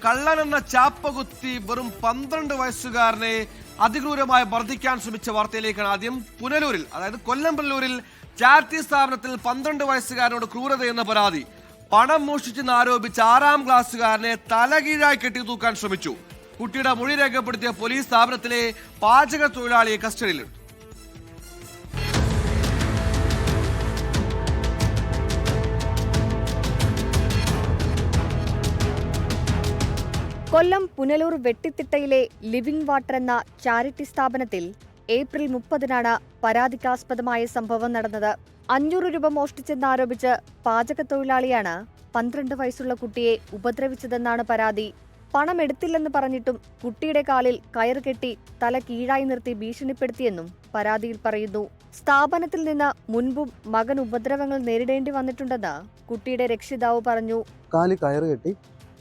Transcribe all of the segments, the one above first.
കള്ളനെന്ന ചാപ്പകുത്തി വെറും 12 വയസ്സുകാരനെ അതിക്രൂരമായി മർദ്ദിക്കാൻ ശ്രമിച്ച വാർത്തയിലേക്കാണ് ആദ്യം. പുനലൂരിൽ, അതായത് കൊല്ലം പുനലൂരിൽ ചാരിറ്റി സ്ഥാപനത്തിൽ 12 വയസ്സുകാരനോട് ക്രൂരതയെന്ന പരാതി. പണം മോഷ്ടിച്ചെന്ന് ആരോപിച്ച് 6ാം ക്ലാസ്സുകാരനെ തലകീഴായി കെട്ടി തൂക്കാൻ ശ്രമിച്ചു. കുട്ടിയുടെ മൊഴി രേഖപ്പെടുത്തിയ പോലീസ് സ്ഥാപനത്തിലെ പാചക തൊഴിലാളിയെ കസ്റ്റഡിയിലെടുത്തു. കൊല്ലം പുനലൂർ വെട്ടിത്തിട്ടയിലെ ലിവിംഗ് വാട്ടർ എന്ന ചാരിറ്റി സ്ഥാപനത്തിൽ ഏപ്രിൽ 30-നാണ് പരാതിക്കാസ്പദമായ സംഭവം നടന്നത്. 500 രൂപ മോഷ്ടിച്ചെന്നാരോപിച്ച് പാചക തൊഴിലാളിയാണ് 12 വയസ്സുള്ള കുട്ടിയെ ഉപദ്രവിച്ചതെന്നാണ് പരാതി. പണം എടുത്തില്ലെന്ന് പറഞ്ഞിട്ടും കുട്ടിയുടെ കാലിൽ കയർ കെട്ടി തല കീഴായി നിർത്തി ഭീഷണിപ്പെടുത്തിയെന്നും പരാതിയിൽ പറയുന്നു. സ്ഥാപനത്തിൽ നിന്ന് മുൻപും മകൻ ഉപദ്രവങ്ങൾ നേരിടേണ്ടി വന്നിട്ടുണ്ടെന്ന് കുട്ടിയുടെ രക്ഷിതാവ് പറഞ്ഞു. കാലിൽ കയർ കെട്ടി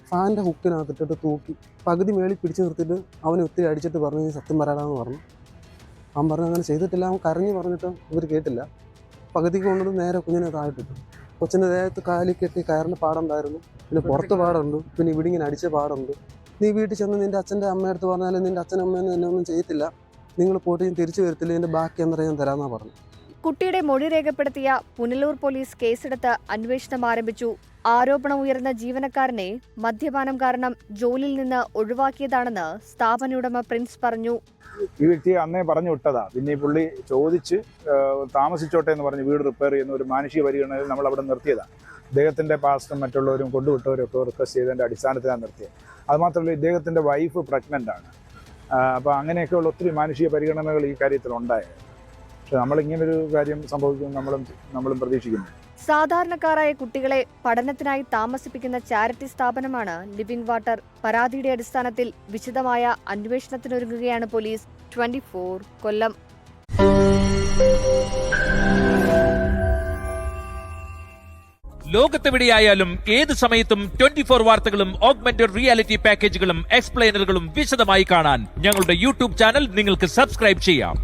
ഫാനിൻ്റെ ഹുക്കിനകത്തിട്ടിട്ട് തൂക്കി പകുതി മേളിൽ പിടിച്ചു നിർത്തിയിട്ട് അവനെ ഒത്തിരി അടിച്ചിട്ട് പറഞ്ഞു നീ സത്യം പറയാമെന്ന് പറഞ്ഞു. അവൻ പറഞ്ഞു അങ്ങനെ ചെയ്തിട്ടില്ല. അവൻ കരഞ്ഞു പറഞ്ഞിട്ട് ഇവർ കേട്ടില്ല. പകുതിക്ക് കൊണ്ടത് നേരെ കുഞ്ഞിനെ താഴ്ത്തിട്ടു. കൊച്ചിൻ്റെ ദേഹത്ത് കാലിൽ കെട്ടി കയറിൻ്റെ പാടുണ്ടായിരുന്നു, പിന്നെ പുറത്ത് പാടുണ്ട്, പിന്നെ ഇവിടെ ഇങ്ങനെ അടിച്ച പാടുണ്ട്. നീ വീട്ടിൽ ചെന്ന് നിൻ്റെ അച്ഛൻ്റെ അമ്മയടുത്ത് പറഞ്ഞാലും നിൻ്റെ അച്ഛനും അമ്മയൊന്നും എന്നെ ഒന്നും ചെയ്യത്തില്ല, നിങ്ങൾ പോയിട്ട് ഞാൻ തിരിച്ചു വരത്തില്ല, ഇതിൻ്റെ ബാക്കി എന്താ ഞാൻ തരാമെന്നാണ് പറഞ്ഞു. കുട്ടിയുടെ മൊഴി രേഖപ്പെടുത്തിയ പുനലൂർ പോലീസ് കേസെടുത്ത് അന്വേഷണം ആരംഭിച്ചു. ആരോപണം ഉയർന്ന ജീവനക്കാരനെ മദ്യപാനം കാരണം ജോലിയിൽ നിന്ന് ഒഴിവാക്കിയതാണെന്ന് സ്ഥാപനയുടമ പ്രിൻസ് പറഞ്ഞു. ഈ വ്യക്തി അന്നേ പറഞ്ഞു വിട്ടതാ. പിന്നെ ഈ പുള്ളി ചോദിച്ച് താമസിച്ചോട്ടെ എന്ന് പറഞ്ഞ് വീട് റിപ്പയർ ചെയ്യുന്ന ഒരു മാനുഷിക പരിഗണനയിൽ നമ്മൾ അവിടെ നിർത്തിയതാണ്. ഇദ്ദേഹത്തിൻ്റെ പാസ്റ്റും മറ്റുള്ളവരും കൊണ്ടുവിട്ടവരും ഒക്കെ റിക്വസ്റ്റ് ചെയ്തതിൻ്റെ അടിസ്ഥാനത്തിലാണ് നിർത്തിയത്. അതുമാത്രമല്ല ഇദ്ദേഹത്തിൻ്റെ വൈഫ് പ്രഗ്നൻ്റ് ആണ്. അപ്പോൾ അങ്ങനെയൊക്കെയുള്ള ഒത്തിരി മാനുഷിക പരിഗണനകൾ ഈ കാര്യത്തിൽ ഉണ്ടായത്. പക്ഷെ നമ്മളിങ്ങനൊരു കാര്യം സംഭവിക്കും നമ്മളും പ്രതീക്ഷിക്കുന്നു. സാധാരണക്കാരായ കുട്ടികളെ പഠനത്തിനായി താമസിപ്പിക്കുന്ന ചാരിറ്റി സ്ഥാപനമാണ് ലിവിംഗ് വാട്ടർ. പരാതിയുടെ അടിസ്ഥാനത്തിൽ വിശദമായ അന്വേഷണത്തിനൊരുങ്ങുകയാണ് പോലീസ്. 24 കൊല്ലം. ലോകത്തെവിടെയായാലും ഏത് സമയത്തും 24 വാർത്തകളും ഓഗ്മെന്റഡ് റിയാലിറ്റി പാക്കേജുകളും എക്സ്പ്ലെയിനറുകളും വിശദമായി കാണാൻ ഞങ്ങളുടെ യൂട്യൂബ് ചാനൽ നിങ്ങൾക്ക് സബ്സ്ക്രൈബ് ചെയ്യാം.